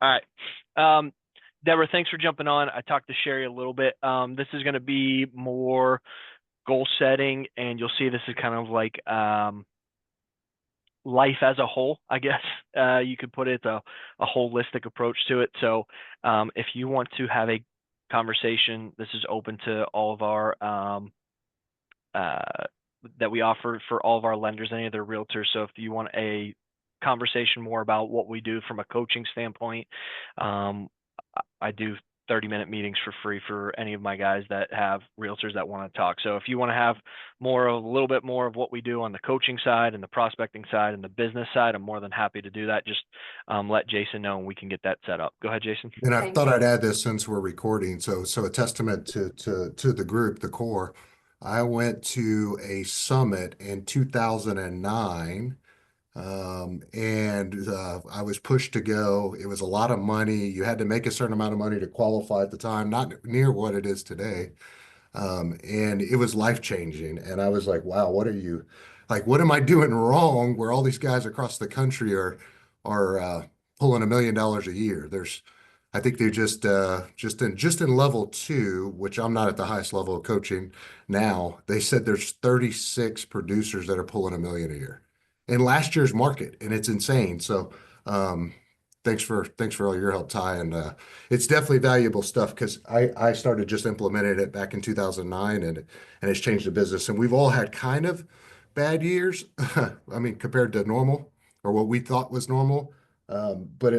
All right. Deborah, thanks for jumping on. I talked to Sherry a little bit. This is going to be more goal setting, and you'll see this is kind of like life as a whole, I guess. You could put it a holistic approach to it. So if you want to have a conversation, this is open to all of our uh, that we offer for all of our lenders, any of their realtors. So if you want a conversation more about what we do from a coaching standpoint, um, I do 30-minute meetings for free for any of my guys that have realtors that want to talk. So if you want to have a little bit more of what we do on the coaching side and the prospecting side and the business side, I'm more than happy to do that. Just let Jason know and we can get that set up. Go ahead, Jason. And I Thank thought you. I'd add this since we're recording. So a testament to the group, the core. I went to a summit in 2009, and I was pushed to go. It was a lot of money. You had to make a certain amount of money to qualify at the time, not near what it is today. And it was life changing. And I was like, wow, what am I doing wrong where all these guys across the country are pulling $1 million a year? I think they're just in level two, which I'm not at the highest level of coaching now. They said there's 36 producers that are pulling 1 million a year in last year's market, and it's insane. So, um, thanks for all your help, Ty, and it's definitely valuable stuff because I started just implementing it back in 2009, and it's changed the business. And we've all had kind of bad years. I mean, compared to normal or what we thought was normal. But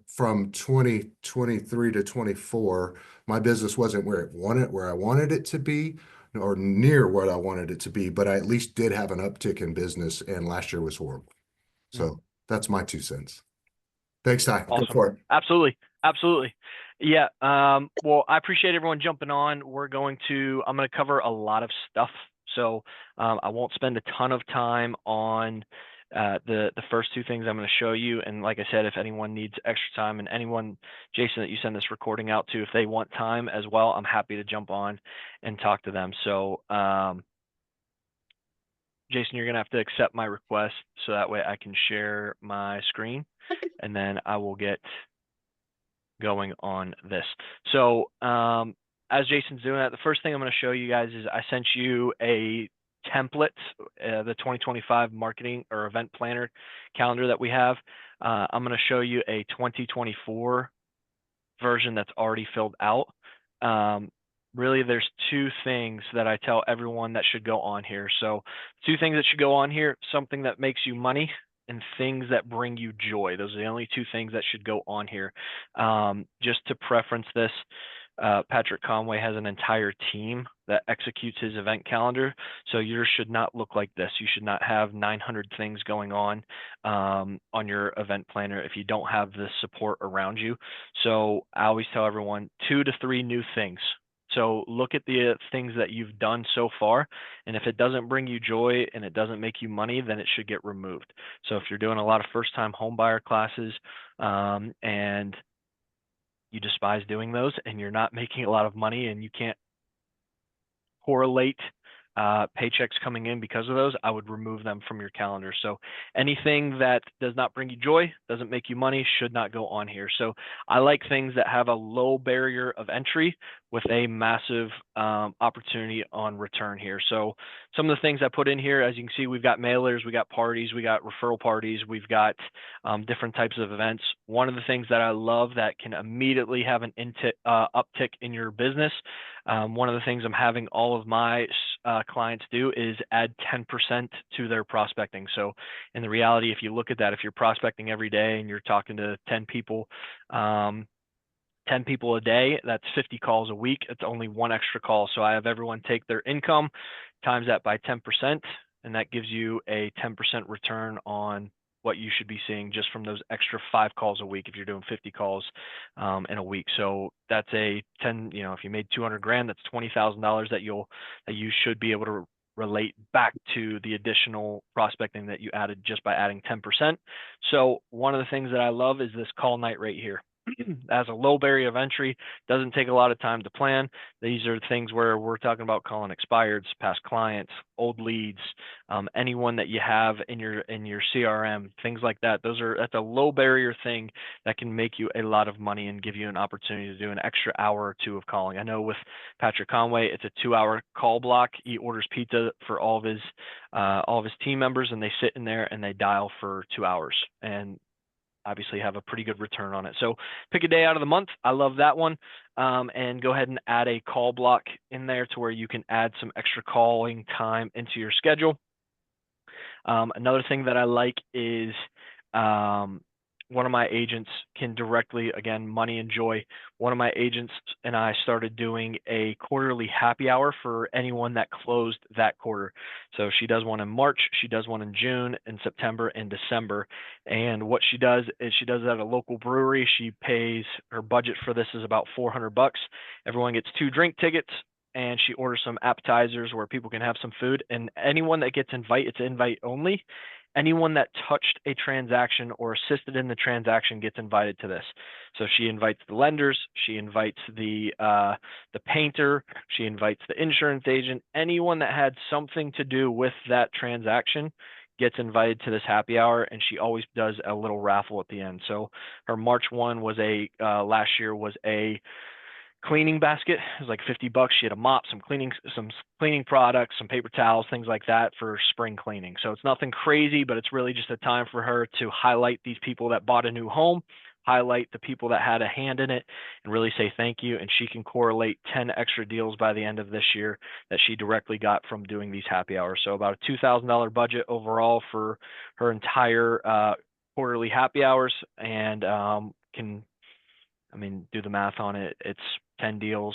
from 2023 to 24, my business wasn't where I wanted it to be, or near what I wanted it to be. But I at least did have an uptick in business, and last year was horrible. Mm. So that's my 2 cents. Thanks, Ty. Go Awesome. for it. Absolutely. Absolutely. Yeah. Well, I appreciate everyone jumping on. I'm going to cover a lot of stuff. So I won't spend a ton of time on the first two things I'm going to show you. And like I said, if anyone needs extra time and anyone, Jason, that you send this recording out to, if they want time as well, I'm happy to jump on and talk to them. So Jason, you're going to have to accept my request so that way I can share my screen and then I will get going on this. So as Jason's doing that, the first thing I'm going to show you guys is I sent you a template, the 2025 marketing or event planner calendar that we have. I'm going to show you a 2024 version that's already filled out. Really, there's two things that I tell everyone that should go on here. So two things that should go on here, something that makes you money and things that bring you joy. Those are the only two things that should go on here. Just to preference this, Patrick Conway has an entire team that executes his event calendar. So yours should not look like this. You should not have 900 things going on your event planner if you don't have the support around you. So I always tell everyone 2 to 3 new things. So look at the things that you've done so far, and if it doesn't bring you joy and it doesn't make you money, then it should get removed. So if you're doing a lot of first-time home buyer classes and you despise doing those and you're not making a lot of money and you can't correlate paychecks coming in because of those, I would remove them from your calendar. So anything that does not bring you joy, doesn't make you money, should not go on here. So I like things that have a low barrier of entry with a massive opportunity on return here. So some of the things I put in here, as you can see, we've got mailers, we got parties, we got referral parties, we've got different types of events. One of the things that I love that can immediately have an uptick in your business, one of the things I'm having all of my clients do is add 10% to their prospecting. So in the reality, if you look at that, if you're prospecting every day and you're talking to 10 people, 10 people a day, that's 50 calls a week. It's only one extra call. So I have everyone take their income, times that by 10%, and that gives you a 10% return on what you should be seeing just from those extra 5 calls a week if you're doing 50 calls in a week. So that's a 10, if you made 200 grand, that's $20,000 that you should be able to relate back to the additional prospecting that you added just by adding 10%. So one of the things that I love is this call night right here. As a low barrier of entry, doesn't take a lot of time to plan. These are things where we're talking about calling expireds, past clients, old leads, anyone that you have in your CRM, things like that. That's a low barrier thing that can make you a lot of money and give you an opportunity to do an extra hour or two of calling. I know with Patrick Conway, it's a 2-hour call block. He orders pizza for all of his team members, and they sit in there and they dial for 2 hours, and obviously have a pretty good return on it. So pick a day out of the month. I love that one. And go ahead and add a call block in there to where you can add some extra calling time into your schedule. Another thing that I like is one of my agents can directly, again, money and joy. One of my agents and I started doing a quarterly happy hour for anyone that closed that quarter. So she does one in March, she does one in June, in September, and December. And what she does is she does it at a local brewery. She pays, her budget for this is about $400. Everyone gets 2 drink tickets, and she orders some appetizers where people can have some food. And anyone that gets it's invite only. Anyone that touched a transaction or assisted in the transaction gets invited to this. So she invites the lenders, she invites the painter, she invites the insurance agent. Anyone that had something to do with that transaction gets invited to this happy hour, and she always does a little raffle at the end. So her March one was last year was a cleaning basket. It was like $50. She had a mop, some cleaning products, some paper towels, things like that for spring cleaning. So it's nothing crazy, but it's really just a time for her to highlight these people that bought a new home, highlight the people that had a hand in it, and really say thank you. And she can correlate 10 extra deals by the end of this year that she directly got from doing these happy hours. So about a $2,000 budget overall for her entire quarterly happy hours, and do the math on it. It's 10 deals.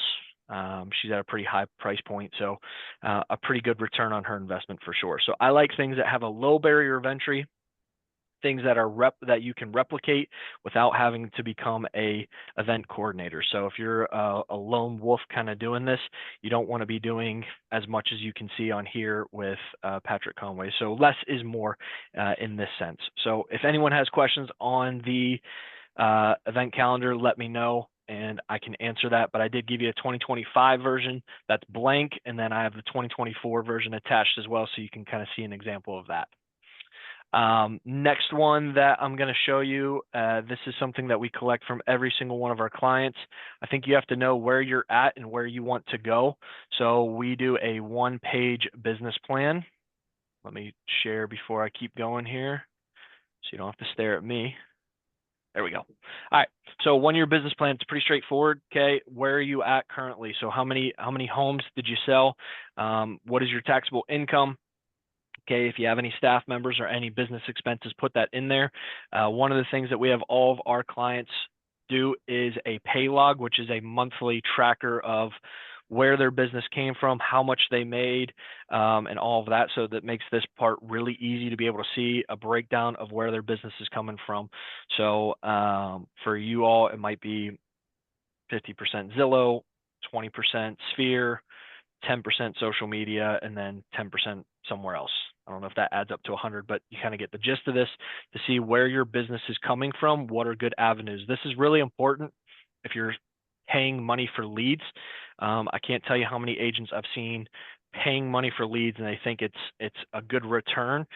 She's at a pretty high price point, so a pretty good return on her investment for sure. So I like things that have a low barrier of entry, things that are that you can replicate without having to become a event coordinator. So if you're a lone wolf kind of doing this, you don't want to be doing as much as you can see on here with Patrick Conway. So less is more in this sense. So if anyone has questions on the event calendar, let me know and I can answer that. But I did give you a 2025 version that's blank, and then I have the 2024 version attached as well, so you can kind of see an example of that. Next one that I'm going to show you, this is something that we collect from every single one of our clients. I think you have to know where you're at and where you want to go. So we do a 1-page business plan. Let me share before I keep going here, so you don't have to stare at me. There we go. All right. So 1-year business plan, it's pretty straightforward. Okay. Where are you at currently? So how many homes did you sell? What is your taxable income? Okay. If you have any staff members or any business expenses, put that in there. One of the things that we have all of our clients do is a pay log, which is a monthly tracker of where their business came from, how much they made, and all of that. So that makes this part really easy to be able to see a breakdown of where their business is coming from. So for you all, it might be 50% Zillow, 20% Sphere, 10% social media, and then 10% somewhere else. I don't know if that adds up to 100, but you kind of get the gist of this to see where your business is coming from. What are good avenues? This is really important if you're paying money for leads. I can't tell you how many agents I've seen paying money for leads and they think it's a good return,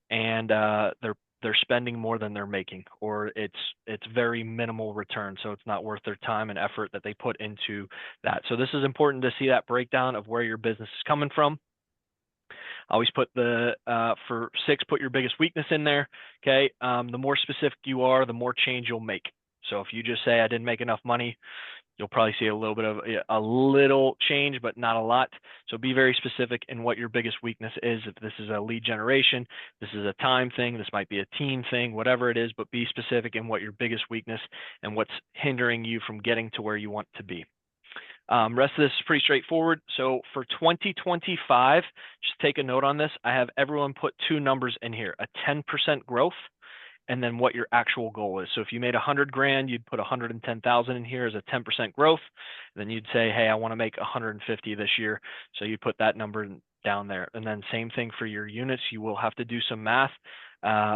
and they're spending more than they're making, or it's very minimal return, so it's not worth their time and effort that they put into that. So this is important to see that breakdown of where your business is coming from. I always put for 6, put your biggest weakness in there. Okay. The more specific you are, the more change you'll make. So if you just say I didn't make enough money, you'll probably see a little change, but not a lot. So be very specific in what your biggest weakness is. If this is a lead generation, this is a time thing, this might be a team thing, whatever it is, but be specific in what your biggest weakness and what's hindering you from getting to where you want to be. Rest of this is pretty straightforward. So for 2025, just take a note on this. I have everyone put 2 numbers in here, a 10% growth, and then what your actual goal is. So if you made 100 grand, you'd put 110,000 in here as a 10% growth. Then you'd say, hey, I want to make 150 this year. So you put that number down there. And then same thing for your units. You will have to do some math.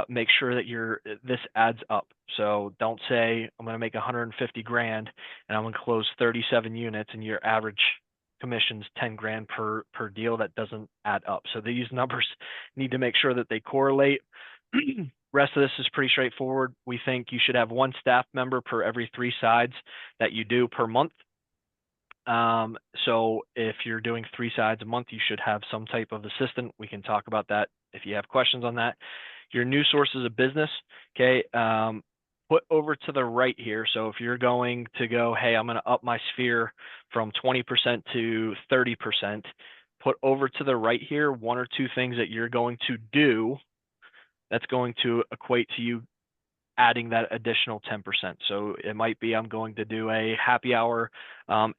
make sure that this adds up. So don't say I'm going to make 150 grand and I'm going to close 37 units and your average commission's 10 grand per deal. That doesn't add up. So these numbers need to make sure that they correlate. Rest of this is pretty straightforward. We think you should have one staff member per every 3 sides that you do per month. So if you're doing 3 sides a month, you should have some type of assistant. We can talk about that if you have questions on that. Your new sources of business, okay, put over to the right here. So if you're going to go, hey, I'm going to up my sphere from 20% to 30%, put over to the right here 1 or 2 things that you're going to do that's going to equate to you adding that additional 10%. So it might be I'm going to do a happy hour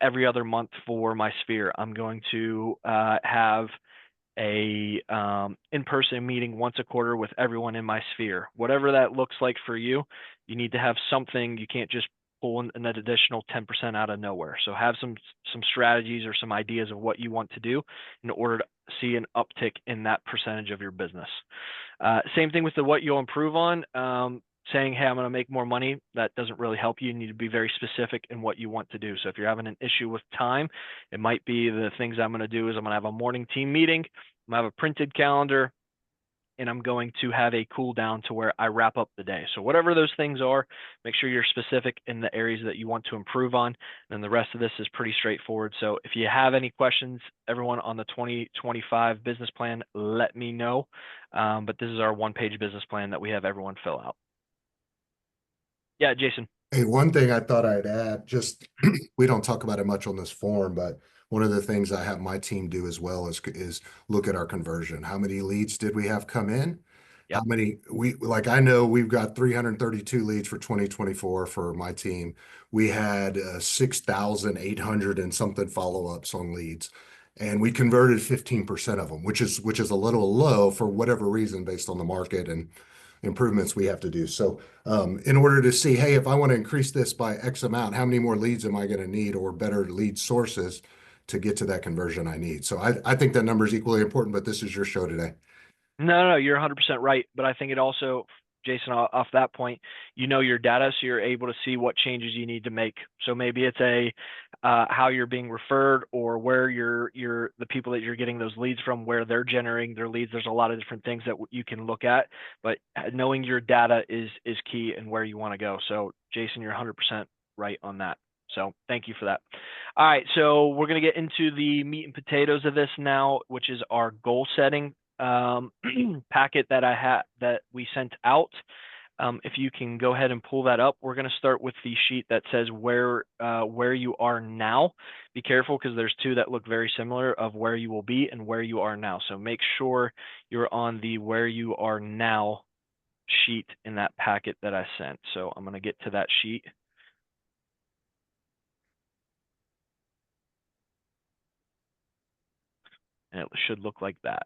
every other month for my sphere. I'm going to have a in-person meeting once a quarter with everyone in my sphere. Whatever that looks like for you, you need to have something. You can't just pull an additional 10% out of nowhere. So have some strategies or some ideas of what you want to do in order to see an uptick in that percentage of your business. Same thing with the what you'll improve on. Saying, hey, I'm going to make more money, that doesn't really help you. You need to be very specific in what you want to do. So if you're having an issue with time, it might be the things I'm going to do is I'm going to have a morning team meeting, I'm going to have a printed calendar, and I'm going to have a cool down to where I wrap up the day. So whatever those things are, make sure you're specific in the areas that you want to improve on. And the rest of this is pretty straightforward. So if you have any questions, everyone on the 2025 business plan, let me know. But this is our 1-page business plan that we have everyone fill out. Yeah, Jason. Hey, one thing I thought I'd add, just we don't talk about it much on this form, but one of the things I have my team do as well is look at our conversion. How many leads did we have come in? How Yep. many like I know we've got 332 leads for 2024 for my team. We had 6,800 and something follow-ups on leads. And we converted 15% of them, which is a little low for whatever reason based on the market and improvements we have to do. So in order to see, hey, if I want to increase this by X amount, how many more leads am I going to need or better lead sources to get to that conversion I need? So I think that number is equally important, but this is your show today. No, you're 100% right. But I think it also, Jason, off that point, you know your data, so you're able to see what changes you need to make. So maybe it's how you're being referred or where the people that you're getting those leads from, where they're generating their leads. There's a lot of different things that you can look at, but knowing your data is key and where you want to go. So Jason, you're 100% right on that. So thank you for that. All right, so we're going to get into the meat and potatoes of this now, which is our goal setting packet that we sent out. If you can go ahead and pull that up, we're going to start with the sheet that says where you are now. Be careful because there's 2 that look very similar of where you will be and where you are now. So make sure you're on the where you are now sheet in that packet that I sent. So I'm going to get to that sheet. And it should look like that.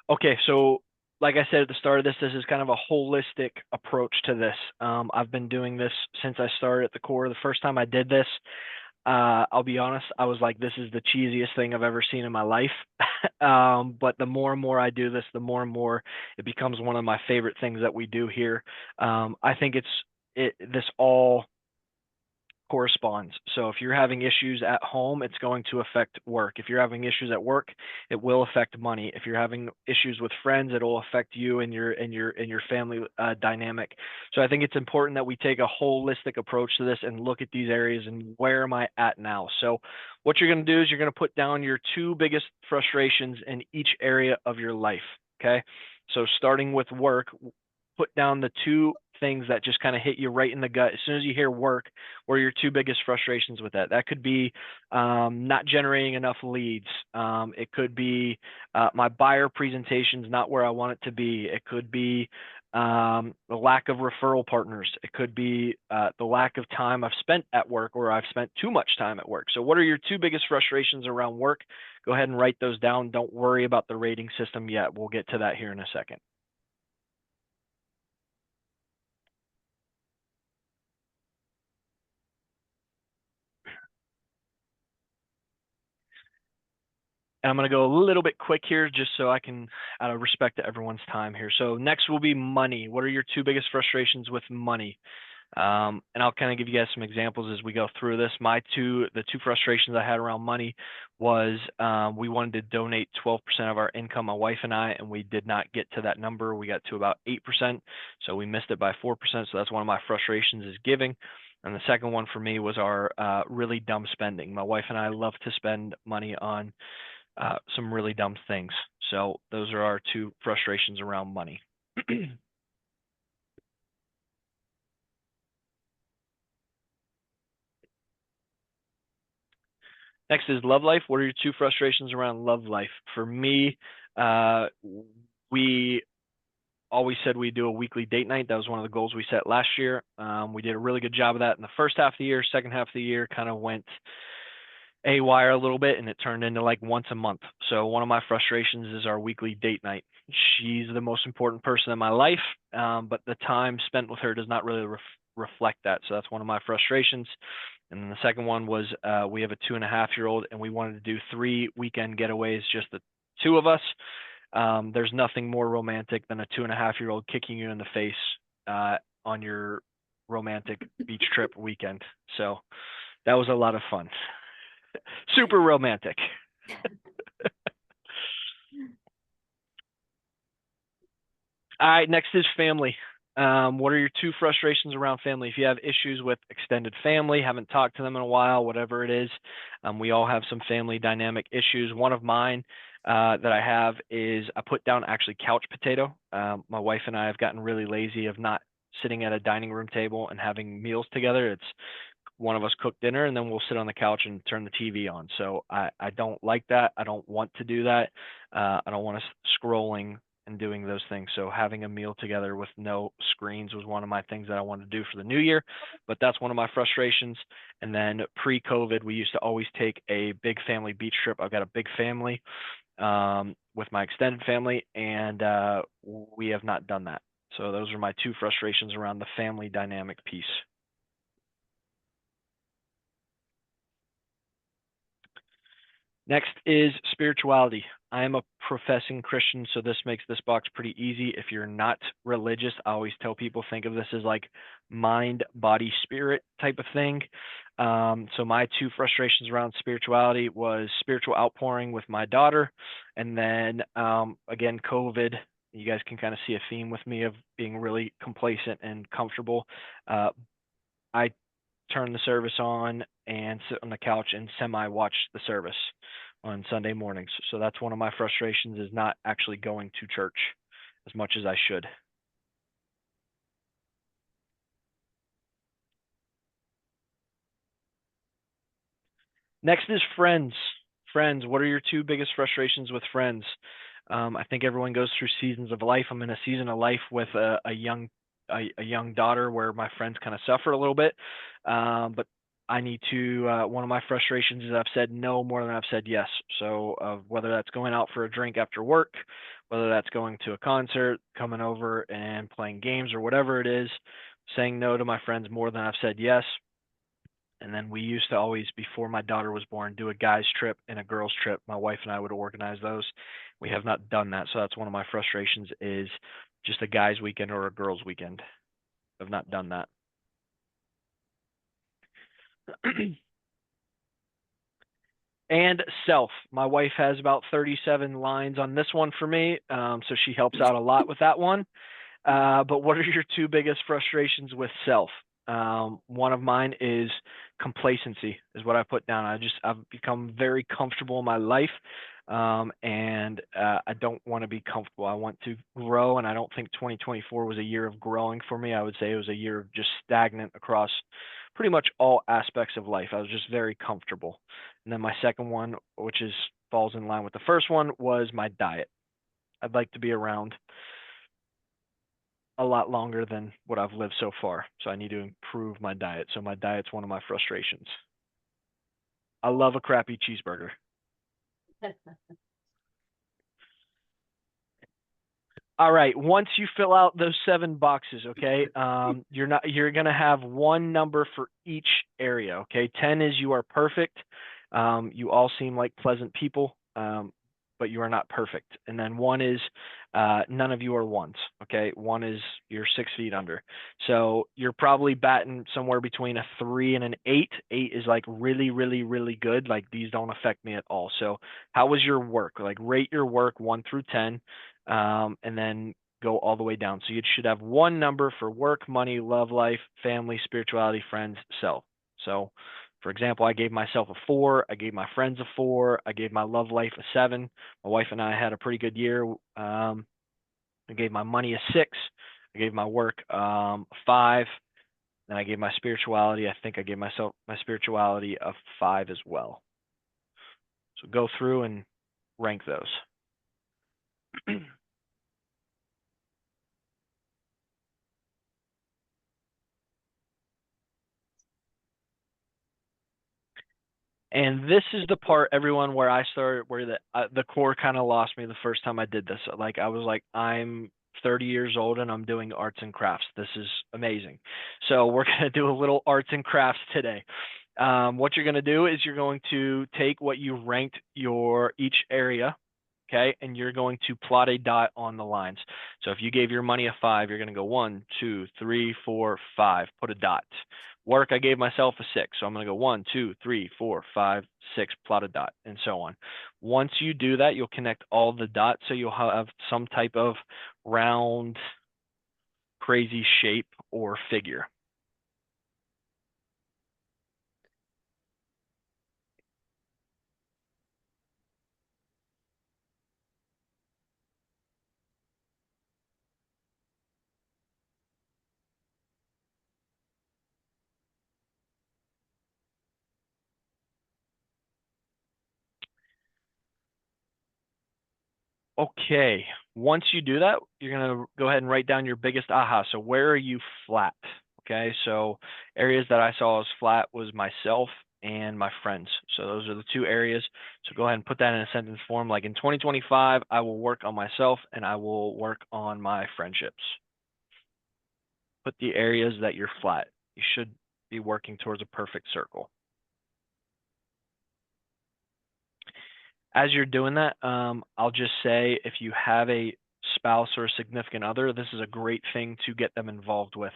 Okay, so like I said at the start of this is kind of a holistic approach to this. I've been doing this since I started at the core. The first time I did this, I'll be honest, I was like, this is the cheesiest thing I've ever seen in my life. But the more and more I do this, the more and more it becomes one of my favorite things that we do here. I think this all corresponds. So if you're having issues at home, it's going to affect work. If you're having issues at work, it will affect money. If you're having issues with friends, it'll affect you and your family dynamic. So I think it's important that we take a holistic approach to this and look at these areas and where am I at now. So what you're going to do is you're going to put down your 2 biggest frustrations in each area of your life. Okay. So starting with work, put down the 2 things that just kind of hit you right in the gut. As soon as you hear work, what are your 2 biggest frustrations with that? That could be not generating enough leads. It could be my buyer presentation's not where I want it to be. It could be the lack of referral partners. It could be the lack of time I've spent at work, or I've spent too much time at work. So what are your 2 biggest frustrations around work? Go ahead and write those down. Don't worry about the rating system yet. We'll get to that here in a second. And I'm going to go a little bit quick here just so I can, out of respect to everyone's time here. So next will be money. What are your two biggest frustrations with money? And I'll kind of give you guys some examples as we go through this. The two frustrations I had around money was we wanted to donate 12% of our income, my wife and I, and we did not get to that number. We got to about 8%, so we missed it by 4%. So that's one of my frustrations is giving. And the second one for me was our really dumb spending. My wife and I love to spend money on some really dumb things. So those are our two frustrations around money. Next is love life. What are your two frustrations around love life? For me, we always said we'd do a weekly date night. That was one of the goals we set last year. We did a really good job of that in the first half of the year. Second half of the year kind of went haywire a little bit, and it turned into like once a month. So one of my frustrations is our weekly date night. She's the most important person in my life, but the time spent with her does not really reflect that. So that's one of my frustrations. And then the second one was we have a 2.5-year-old, and we wanted to do 3 weekend getaways, just the two of us. There's nothing more romantic than a 2.5-year-old kicking you in the face on your romantic beach trip weekend. So that was a lot of fun. Super romantic. All right, next is family. What are your two frustrations around family? If you have issues with extended family, haven't talked to them in a while, whatever it is, we all have some family dynamic issues. One of mine that I have is I put down actually couch potato. My wife and I have gotten really lazy of not sitting at a dining room table and having meals together. It's one of us cook dinner and then we'll sit on the couch and turn the TV on. So I don't like that. I don't want to do that. I don't want us scrolling and doing those things. So having a meal together with no screens was one of my things that I wanted to do for the new year, but that's one of my frustrations. And then pre-COVID, we used to always take a big family beach trip. I've got a big family with my extended family, and we have not done that. So those are my two frustrations around the family dynamic piece. Next is spirituality. I am a professing Christian, so this makes this box pretty easy. If you're not religious, I always tell people think of this as like mind, body, spirit type of thing. So my two frustrations around spirituality was spiritual outpouring with my daughter, and then again, COVID. You guys can kind of see a theme with me of being really complacent and comfortable. I turn the service on and sit on the couch and semi-watch the service on Sunday mornings. So that's one of my frustrations, is not actually going to church as much as I should. Next is friends. Friends, what are your two biggest frustrations with friends? I think everyone goes through seasons of life. I'm in a season of life with a young daughter where my friends kind of suffer a little bit. But I need to, one of my frustrations is I've said no more than I've said yes. So whether that's going out for a drink after work, whether that's going to a concert, coming over and playing games or whatever it is, saying no to my friends more than I've said yes. And then we used to always, before my daughter was born, do a guy's trip and a girl's trip. My wife and I would organize those. We have not done that. So that's one of my frustrations, is just a guy's weekend or a girl's weekend. I've not done that. And self. My wife has about 37 lines on this one for me, so she helps out a lot with that one. But what are your two biggest frustrations with self? One of mine is complacency, is what I put down. I've become very comfortable in my life, and I don't want to be comfortable. I want to grow, and I don't think 2024 was a year of growing for me. I would say it was a year of just stagnant across pretty much all aspects of life. I was just very comfortable. And then my second one, which falls in line with the first one, was my diet. I'd like to be around a lot longer than what I've lived so far. So I need to improve my diet. So my diet's one of my frustrations. I love a crappy cheeseburger. All right. Once you fill out those 7 boxes, okay, you're gonna have one number for each area. Okay, 10 is you are perfect. You all seem like pleasant people. but you are not perfect. And then 1 is none of you are 1s. Okay, 1 is you're 6 feet under. So you're probably batting somewhere between a 3 and an 8. 8 is like really, really, really good. Like these don't affect me at all. So how was your work? Like rate your work 1 through 10, and then go all the way down. So you should have 1 number for work, money, love life, family, spirituality, friends, self. So for example, I gave myself a 4. I gave my friends a 4. I gave my love life a 7. My wife and I had a pretty good year. I gave my money a 6. I gave my work a 5. Then I gave my spirituality. I think I gave myself my spirituality a 5 as well. So go through and rank those. And this is the part, everyone, where I started, where the core kind of lost me the first time I did this. Like I was like, I'm 30 years old and I'm doing arts and crafts. This is amazing. So we're going to do a little arts and crafts today. What you're going to do is you're going to take what you ranked your each area, okay, and you're going to plot a dot on the lines. So if you gave your money a 5, you're going to go 1, 2, 3, 4, 5, put a dot. Work, I gave myself a 6, so I'm going to go 1, 2, 3, 4, 5, 6, plot a dot, and so on. Once you do that, you'll connect all the dots, so you'll have some type of round, crazy shape or figure. Okay, once you do that, you're going to go ahead and write down your biggest aha. So where are you flat? Okay, so areas that I saw as flat was myself and my friends. So those are the 2 areas. So go ahead and put that in a sentence form. Like in 2025, I will work on myself and I will work on my friendships. Put the areas that you're flat. You should be working towards a perfect circle. As you're doing that, I'll just say if you have a spouse or a significant other, this is a great thing to get them involved with.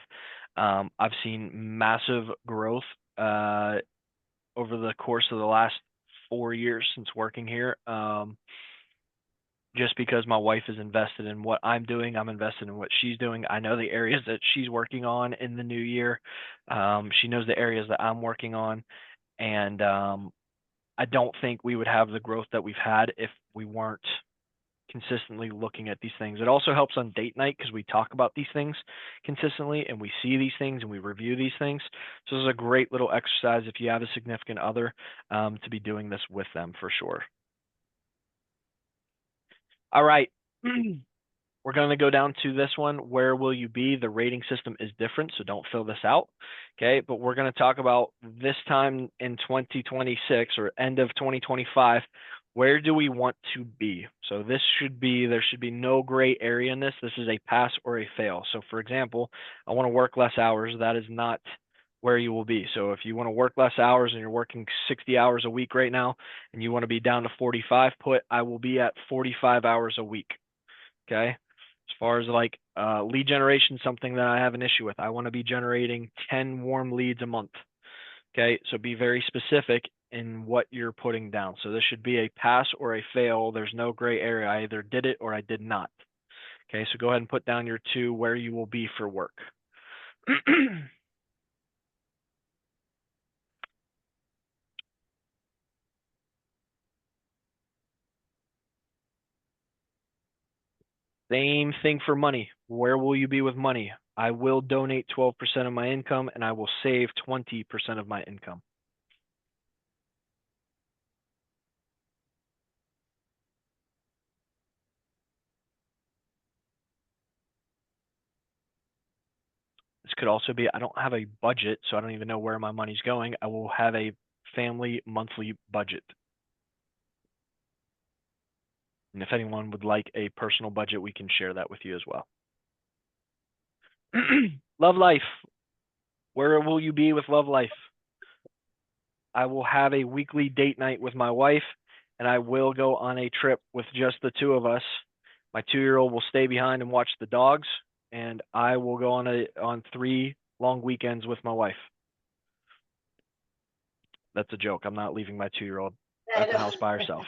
I've seen massive growth over the course of the last 4 years since working here. Just because my wife is invested in what I'm doing, I'm invested in what she's doing. I know the areas that she's working on in the new year. She knows the areas that I'm working on. And I don't think we would have the growth that we've had if we weren't consistently looking at these things. It also helps on date night because we talk about these things consistently and we see these things and we review these things. So this is a great little exercise if you have a significant other to be doing this with them for sure. All right. We're going to go down to this one. Where will you be? The rating system is different, so don't fill this out. Okay, but we're going to talk about this time in 2026 or end of 2025. Where do we want to be? So this should be, there should be no gray area in this. This is a pass or a fail. So for example, I want to work less hours. That is not where you will be. So if you want to work less hours and you're working 60 hours a week right now and you want to be down to 45, put I will be at 45 hours a week. Okay. As far as like lead generation, something that I have an issue with. I want to be generating 10 warm leads a month. Okay, so be very specific in what you're putting down. So this should be a pass or a fail. There's no gray area. I either did it or I did not. Okay, so go ahead and put down your 2 where you will be for work. Same thing for money. Where will you be with money? I will donate 12% of my income and I will save 20% of my income. This could also be, I don't have a budget, so I don't even know where my money's going. I will have a family monthly budget. And if anyone would like a personal budget, we can share that with you as well. Love life. Where will you be with love life? I will have a weekly date night with my wife and I will go on a trip with just the two of us. My 2-year-old will stay behind and watch the dogs, and I will go on 3 long weekends with my wife. That's a joke. I'm not leaving my 2-year-old at the house by herself.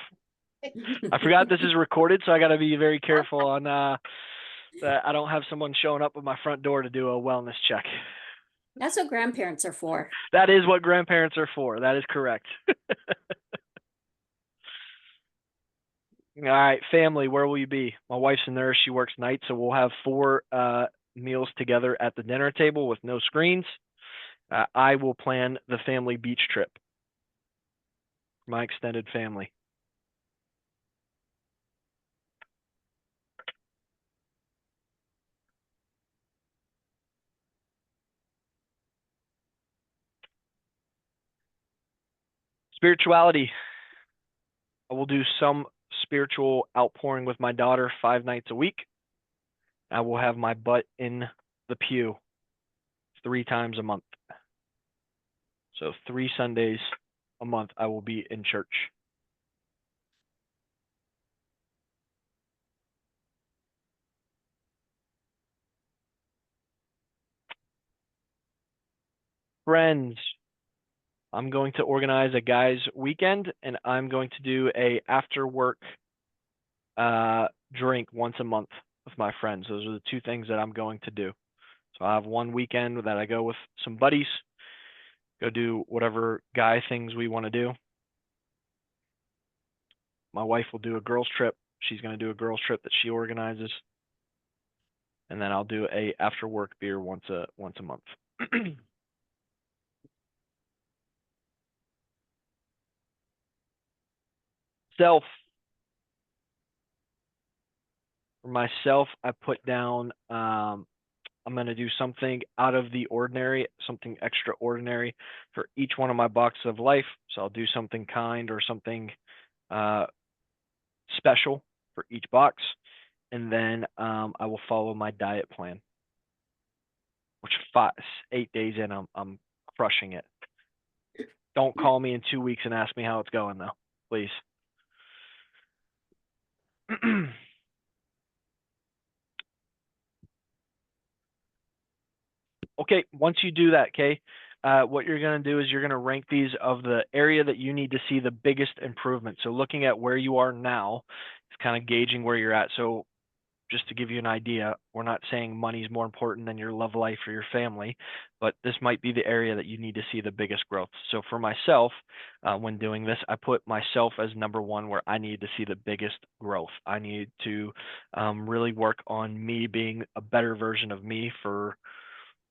I forgot this is recorded, so I got to be very careful on that I don't have someone showing up at my front door to do a wellness check. That's what grandparents are for. That is what grandparents are for. That is correct. All right, family, where will you be? My wife's a nurse. She works nights, so we'll have 4 meals together at the dinner table with no screens. I will plan the family beach trip for my extended family. Spirituality. I will do some spiritual outpouring with my daughter 5 nights a week. I will have my butt in the pew 3 times a month. So 3 Sundays a month I will be in church. Friends. I'm going to organize a guys' weekend, and I'm going to do a after work drink once a month with my friends. Those are the 2 things that I'm going to do. So I have one weekend that I go with some buddies, go do whatever guy things we want to do. My wife will do a girls' trip. She's going to do a girls' trip that she organizes. And then I'll do a after work beer once a month. Self. For myself, I put down I'm going to do something out of the ordinary, something extraordinary for each one of my boxes of life. So I'll do something kind or something special for each box. And then I will follow my diet plan, which 8 days in, I'm crushing it. Don't call me in 2 weeks and ask me how it's going, though, please. Okay, once you do that, okay, what you're going to do is you're going to rank these of the area that you need to see the biggest improvement. So looking at where you are now, it's kind of gauging where you're at. So just to give you an idea, we're not saying money is more important than your love life or your family, but this might be the area that you need to see the biggest growth. So for myself, when doing this, I put myself as number 1 where I need to see the biggest growth. I need to really work on me being a better version of me for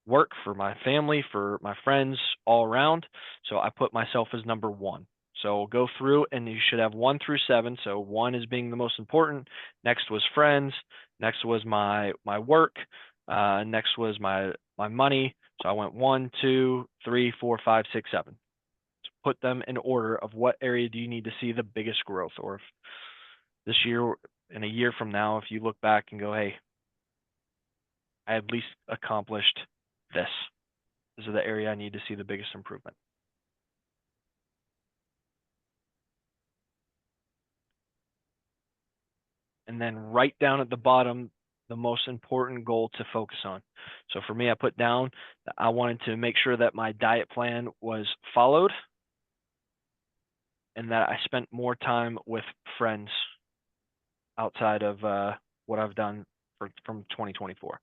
work, for my family, for my friends, all around. So I put myself as number 1. So go through and you should have 1 through 7. So 1 is being the most important. Next was friends. Next was my work. Next was my money. So I went 1, 2, 3, 4, 5, 6, 7. So put them in order of what area do you need to see the biggest growth, or if this year, in a year from now, if you look back and go, hey, I at least accomplished this. This is the area I need to see the biggest improvement. And then right down at the bottom, the most important goal to focus on. So for me, I put down that I wanted to make sure that my diet plan was followed and that I spent more time with friends outside of what I've done from 2024.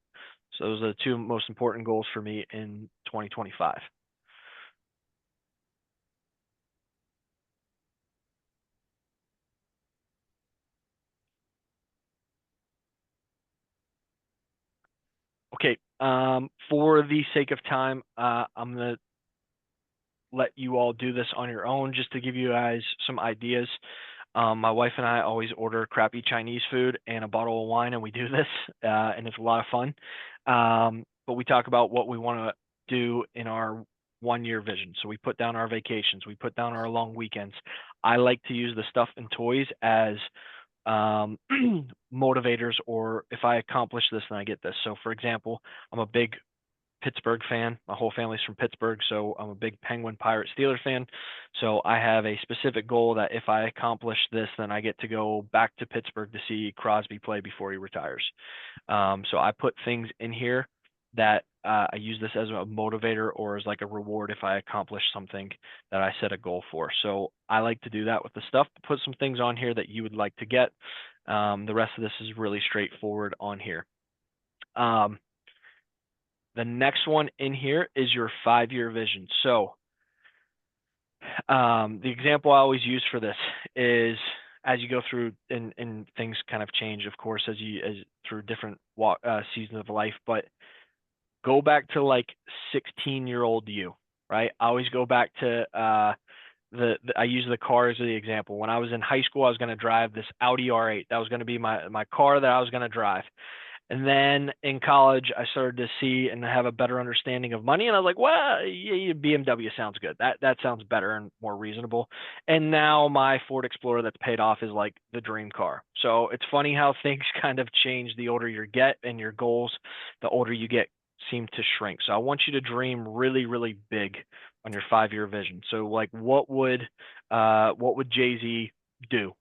So those are the 2 most important goals for me in 2025. Okay, for the sake of time, I'm going to let you all do this on your own just to give you guys some ideas. My wife and I always order crappy Chinese food and a bottle of wine, and we do this, and it's a lot of fun. But we talk about what we want to do in our 1-year vision. So we put down our vacations, we put down our long weekends. I like to use the stuff and toys as motivators, or if I accomplish this, then I get this. So for example, I'm a big Pittsburgh fan. My whole family's from Pittsburgh, so I'm a big Penguin, Pirate, Steeler fan. So I have a specific goal that if I accomplish this, then I get to go back to Pittsburgh to see Crosby play before he retires. So I put things in here that I use this as a motivator or as like a reward if I accomplish something that I set a goal for. So I like to do that with the stuff. Put some things on here that you would like to get. The rest of this is really straightforward on here. The next one in here is your 5-year vision. So the example I always use for this is as you go through and things kind of change, of course, as through different seasons of life, but go back to like 16-year-old you, right? I always go back to I use the car as the example. When I was in high school, I was going to drive this Audi R8. That was going to be my car that I was going to drive. And then in college, I started to see and have a better understanding of money. And I was like, well, yeah, BMW sounds good. That sounds better and more reasonable. And now my Ford Explorer that's paid off is like the dream car. So it's funny how things kind of change the older you get, and your goals, the older you get, seem to shrink. So I want you to dream really, really big on your 5-year vision. So like what would Jay-Z do?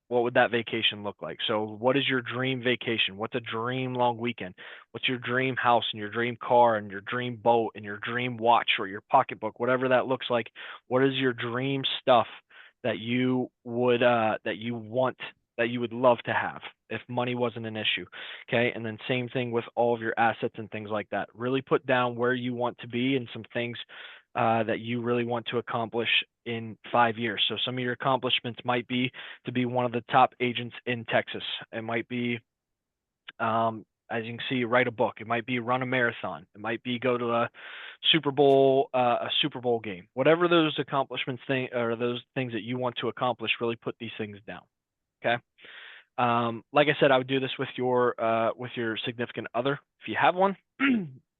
What would that vacation look like? So what is your dream vacation? What's a dream long weekend? What's your dream house and your dream car and your dream boat and your dream watch or your pocketbook, whatever that looks like? What is your dream stuff that you would that you would love to have if money wasn't an issue? Okay. And then same thing with all of your assets and things like that. Really put down where you want to be and some things that you really want to accomplish in 5 years. So some of your accomplishments might be to be one of the top agents in Texas. It might be, as you can see, write a book. It might be run a marathon. It might be go to a Super Bowl game. Whatever those accomplishments or those things that you want to accomplish, really put these things down. Okay. Like I said, I would do this with your significant other if you have one.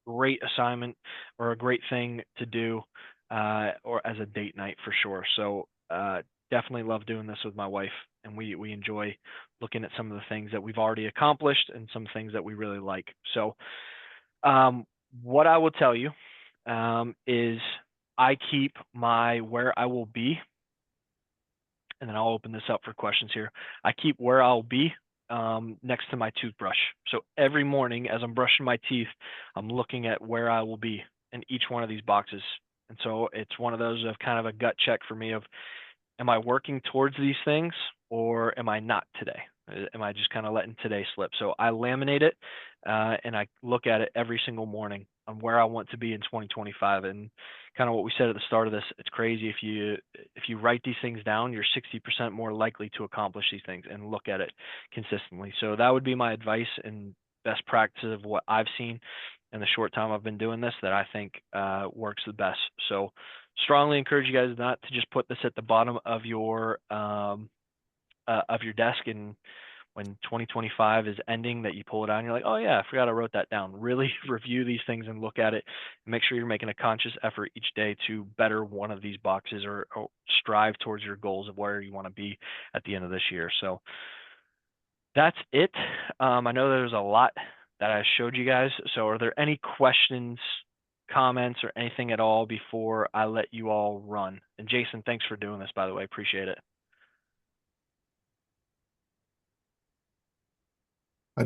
Great assignment or a great thing to do or as a date night for sure. So definitely love doing this with my wife, and we enjoy looking at some of the things that we've already accomplished and some things that we really like. So what I will tell you is I keep my where I will be, and then I'll open this up for questions here. I keep where I'll be next to my toothbrush. So every morning as I'm brushing my teeth, I'm looking at where I will be in each one of these boxes. And so it's one of those of kind of a gut check for me of, am I working towards these things or am I not today? Am I just kind of letting today slip? So I laminate it and I look at it every single morning on where I want to be in 2025. And kind of what we said at the start of this, it's crazy if you write these things down, you're 60% more likely to accomplish these things and look at it consistently. So that would be my advice and best practice of what I've seen in the short time I've been doing this that I think works the best. So strongly encourage you guys not to just put this at the bottom of your desk, and when 2025 is ending that you pull it out and you're like, oh yeah, I forgot I wrote that down. Really review these things and look at it and make sure you're making a conscious effort each day to better one of these boxes or strive towards your goals of where you want to be at the end of this year. So that's it. I know there's a lot that I showed you guys. So are there any questions, comments, or anything at all before I let you all run? And Jason, thanks for doing this, by the way. Appreciate it. I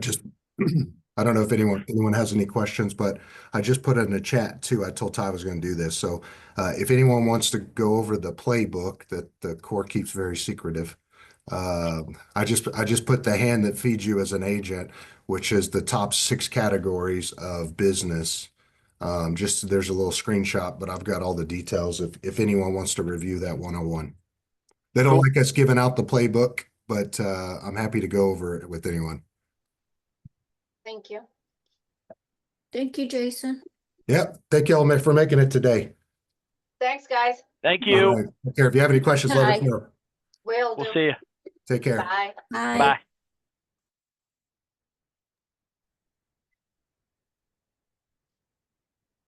don't know if anyone has any questions, but I just put it in the chat too. I told Ty I was going to do this. So if anyone wants to go over the playbook that the core keeps very secretive, I just put the hand that feeds you as an agent, which is the top 6 categories of business. Just there's a little screenshot, but I've got all the details if anyone wants to review that 101. They don't like us giving out the playbook, but I'm happy to go over it with anyone. Thank you. Thank you, Jason. Yep. Thank you all for making it today. Thanks, guys. Thank you. All right. Take care. If you have any questions, let us know. Will do. We'll see you. Take care. Bye. Bye. Bye.